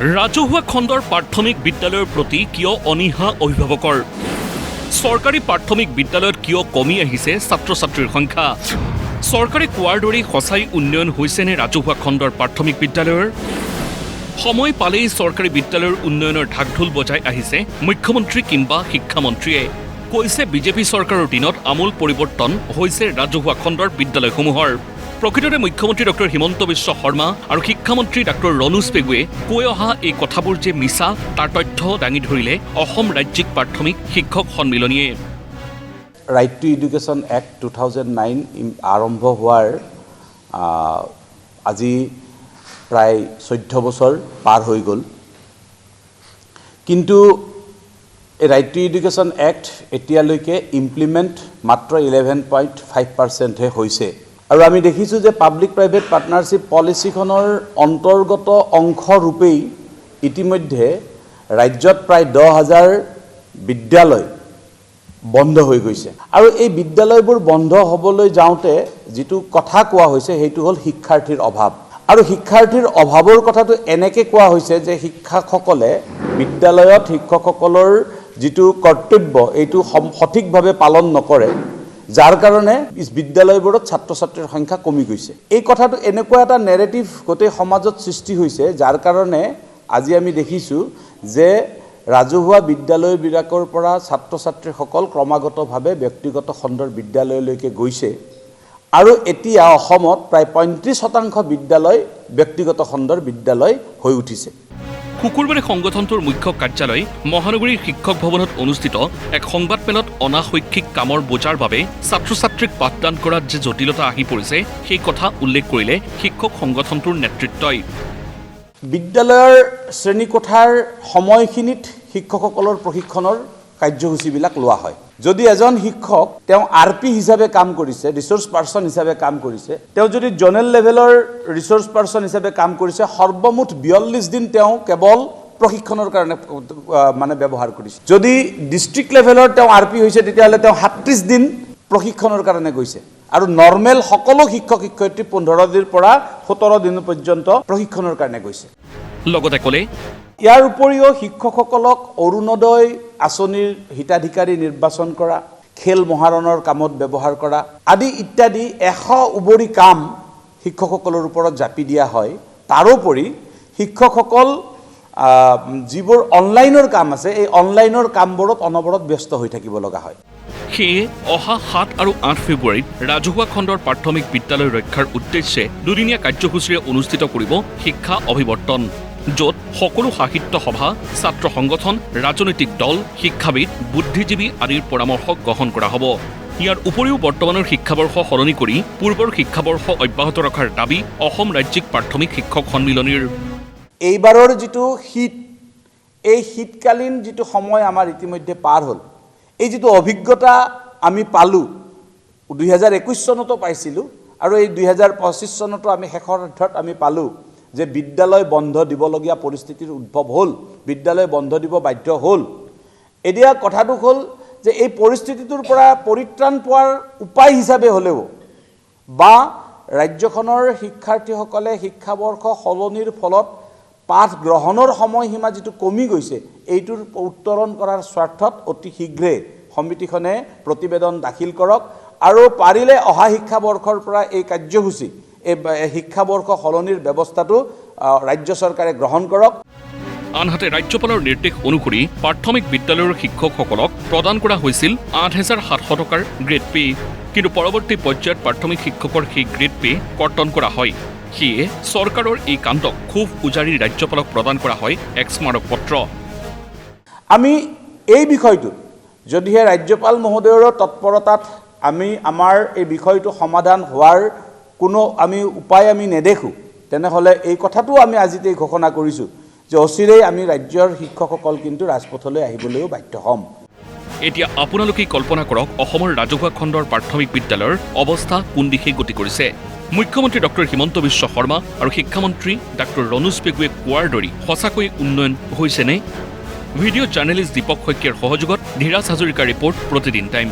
ৰাজহুৱা খণ্ডৰ প্ৰাথমিক বিদ্যালয়ৰ প্ৰতি কিয় অনীহা অভিভাৱকৰ? চৰকাৰী প্ৰাথমিক বিদ্যালয়ত কিয় কমি আহিছে ছাত্ৰ ছাত্ৰীৰ সংখ্যা? চৰকাৰে কোৱাৰ দৰেই সঁচাই উন্নয়ন হৈছেনে ৰাজহুৱা খণ্ডৰ প্ৰাথমিক বিদ্যালয়ৰ? সময় পালেই চৰকাৰী বিদ্যালয়ৰ উন্নয়নৰ ঢাকঢোল বজাই আহিছে মুখ্যমন্ত্ৰী কিংবা শিক্ষামন্ত্ৰীয়ে। কৈছে বিজেপি চৰকাৰৰ দিনত আমূল পৰিৱৰ্তন হৈছে ৰাজহুৱা খণ্ডৰ বিদ্যালয়সমূহৰ। প্ৰকৃততে মুখ্যমন্ত্ৰী ডক্টৰ হিমন্ত বিশ্ব শৰ্মা আৰু শিক্ষামন্ত্ৰী ডক্টৰ ৰণোজ পেগুৱে কৈ অহা এই কথাবোৰ যে মিছা তাৰ তথ্য দাঙি ধৰিলে অসম ৰাজ্যিক প্ৰাথমিক শিক্ষক সন্মিলনীয়ে। ৰাইট টু এডুকেশ্যন এক্ট 2009 আৰম্ভ হোৱাৰ আজি প্ৰায় 14 বছৰ পাৰ হৈ গ'ল। কিন্তু এই ৰাইট টু এডুকেশ্যন এক্ট এতিয়ালৈকে ইমপ্লিমেণ্ট মাত্ৰ 11.5%হে হৈছে। আৰু আমি দেখিছোঁ যে পাব্লিক প্ৰাইভেট পাৰ্টনাৰশ্বিপ পলিচিখনৰ অন্তৰ্গত অংশৰূপেই ইতিমধ্যে ৰাজ্যত প্ৰায় 10,000 বিদ্যালয় বন্ধ হৈ গৈছে। আৰু এই বিদ্যালয়বোৰ বন্ধ হ'বলৈ যাওঁতে যিটো কথা কোৱা হৈছে সেইটো হ'ল শিক্ষাৰ্থীৰ অভাৱ। আৰু শিক্ষাৰ্থীৰ অভাৱৰ কথাটো এনেকৈ কোৱা হৈছে যে শিক্ষকসকলে বিদ্যালয়ত শিক্ষকসকলৰ যিটো কৰ্তব্য এইটো সঠিকভাৱে পালন নকৰে, যাৰ কাৰণে বিদ্যালয়বোৰত ছাত্ৰ ছাত্ৰীৰ সংখ্যা কমি গৈছে। এই কথাটো এনেকুৱা এটা নেৰেটিভ গোটেই সমাজত সৃষ্টি হৈছে, যাৰ কাৰণে আজি আমি দেখিছোঁ যে ৰাজহুৱা বিদ্যালয়বিলাকৰ পৰা ছাত্ৰ ছাত্ৰীসকল ক্ৰমাগতভাৱে ব্যক্তিগত খণ্ডৰ বিদ্যালয়লৈকে গৈছে। আৰু এতিয়া অসমত প্ৰায় 35% বিদ্যালয় ব্যক্তিগত খণ্ডৰ বিদ্যালয় হৈ উঠিছে। শুকুৰবাৰে সংগঠনটোৰ মুখ্য কাৰ্যালয় মহানগৰীৰ শিক্ষক ভৱনত অনুষ্ঠিত এক সংবাদমেলত অনাশৈক্ষিক কামৰ বোজাৰ বাবে ছাত্ৰ ছাত্ৰীক পাঠদান কৰাত যে জটিলতা আহি পৰিছে সেই কথা উল্লেখ কৰিলে শিক্ষক সংগঠনটোৰ নেতৃত্বই। বিদ্যালয়ৰ শ্ৰেণীকোঠাৰ সময়খিনিত শিক্ষকসকলৰ প্ৰশিক্ষণৰ কাৰ্যসূচীবিলাক লোৱা হয়। যদি এজন শিক্ষক তেওঁ RP হিচাপে কাম কৰিছে, ৰিচোৰ্চ পাৰ্চন হিচাপে কাম কৰিছে, তেওঁ যদি জোনেল লেভেলৰ ৰিচোৰ্চ পাৰ্চন হিচাপে কাম কৰিছে, সৰ্বমুঠ 42 দিন তেওঁ কেৱল প্ৰশিক্ষণৰ কাৰণে ব্যৱহাৰ কৰিছে। যদি ডিষ্ট্ৰিক্ট লেভেলৰ তেওঁ RP হৈছে তেতিয়াহ'লে তেওঁ 37 দিন প্ৰশিক্ষণৰ কাৰণে গৈছে। আৰু নৰ্মেল সকলো শিক্ষক শিক্ষয়িত্ৰী 15 দিনৰ পৰা 17 দিন পৰ্যন্ত প্ৰশিক্ষণৰ কাৰণে গৈছে। লগতে ক'লে ইয়াৰ উপৰিও শিক্ষকসকলক অৰুণোদয় আঁচনিৰ হিতাধিকাৰী নিৰ্বাচন কৰা, খেল মহাৰণৰ কামত ব্যৱহাৰ কৰা আদি ইত্যাদি 100 উবৰি কাম শিক্ষকসকলৰ ওপৰত জাপি দিয়া হয়। তাৰোপৰি শিক্ষকসকল যিবোৰ অনলাইনৰ কাম আছে এই অনলাইনৰ কামবোৰত অনবৰত ব্যস্ত হৈ থাকিব লগা হয়। সেয়ে অহা 7 আৰু 8 ফেব্ৰুৱাৰীত ৰাজহুৱা খণ্ডৰ প্ৰাথমিক বিদ্যালয় ৰক্ষাৰ উদ্দেশ্যে দুদিনীয়া কাৰ্যসূচীৰে অনুষ্ঠিত কৰিব শিক্ষা অভিৱৰ্তন, য'ত সকলো সাহিত্য সভা, ছাত্ৰ সংগঠন, ৰাজনৈতিক দল, শিক্ষাবিদ, বুদ্ধিজীৱী আদিৰ পৰামৰ্শ গ্ৰহণ কৰা হ'ব। ইয়াৰ উপৰিও বৰ্তমানৰ শিক্ষাবৰ্ষ সলনি কৰি পূৰ্বৰ শিক্ষাবৰ্ষ অব্যাহত ৰখাৰ দাবী অসম ৰাজ্যিক প্ৰাথমিক শিক্ষক সন্মিলনীৰ। এইবাৰৰ যিটো এই শীতকালীন যিটো সময় আমাৰ ইতিমধ্যে পাৰ হ'ল, এই যিটো অভিজ্ঞতা আমি পালোঁ 2021 চনতো পাইছিলোঁ আৰু এই 2025 চনতো আমি শেষৰ অৰ্থত আমি পালোঁ যে বিদ্যালয় বন্ধ দিবলগীয়া পৰিস্থিতিৰ উদ্ভৱ হ'ল, বিদ্যালয় বন্ধ দিব বাধ্য হ'ল। এতিয়া কথাটো হ'ল যে এই পৰিস্থিতিটোৰ পৰা পৰিত্ৰাণ পোৱাৰ উপায় হিচাপে হ'লেও বা ৰাজ্যখনৰ শিক্ষাৰ্থীসকলে শিক্ষাবৰ্ষ সলনিৰ ফলত পাঠ গ্ৰহণৰ সময়সীমা যিটো কমি গৈছে এইটোৰ উত্তৰণ কৰাৰ স্বাৰ্থত অতি শীঘ্ৰে সমিতিখনে প্ৰতিবেদন দাখিল কৰক আৰু পাৰিলে অহা শিক্ষাবৰ্ষৰ পৰা এই কাৰ্যসূচী এই শিক্ষাবৰ্ষ সলনিৰ ব্যৱস্থাটো ৰাজ্য চৰকাৰে গ্ৰহণ কৰক। আনহাতে ৰাজ্যপালৰ নিৰ্দেশ অনুসৰি প্ৰাথমিক বিদ্যালয়ৰ শিক্ষকসকলক প্ৰদান কৰা হৈছিল 8,700 টকাৰ গ্ৰেড পে, কিন্তু পৰৱৰ্তী পৰ্যায়ত প্ৰাথমিক শিক্ষকৰ সেই গ্ৰেড পে কৰ্তন কৰা হয়। সেয়ে চৰকাৰৰ এই কাণ্ডক খুব উজাৰি ৰাজ্যপালক প্ৰদান কৰা হয় এক স্মাৰক পত্ৰ। আমি এই বিষয়টোত যদিহে ৰাজ্যপাল মহোদয়ৰ তৎপৰতাত আমাৰ এই বিষয়টো সমাধান হোৱাৰ কোনো উপায় আমি নেদেখোঁ, তেনেহ'লে এই কথাটো আমি আজিতেই ঘোষণা কৰিছোঁ যে অচিৰেই আমি ৰাজ্যৰ শিক্ষকসকল কিন্তু ৰাজপথলৈ আহিবলৈও বাধ্য হ'ম। এতিয়া আপোনালোকেই কল্পনা কৰক অসমৰ ৰাজহুৱা খণ্ডৰ প্ৰাথমিক বিদ্যালয়ৰ অৱস্থা কোন দিশে গতি কৰিছে। মুখ্যমন্ত্ৰী ডক্টৰ হিমন্ত বিশ্ব শৰ্মা আৰু শিক্ষামন্ত্ৰী ডক্টৰ ৰণোজ পেগুৱে কোৱাৰ দৰে সঁচাকৈ উন্নয়ন হৈছেনে? ভিডিঅ' জাৰ্নেলিষ্ট দীপক শইকীয়াৰ সহযোগত ধীৰাজ হাজৰিকাৰ ৰিপৰ্ট, প্ৰতিদিন টাইম।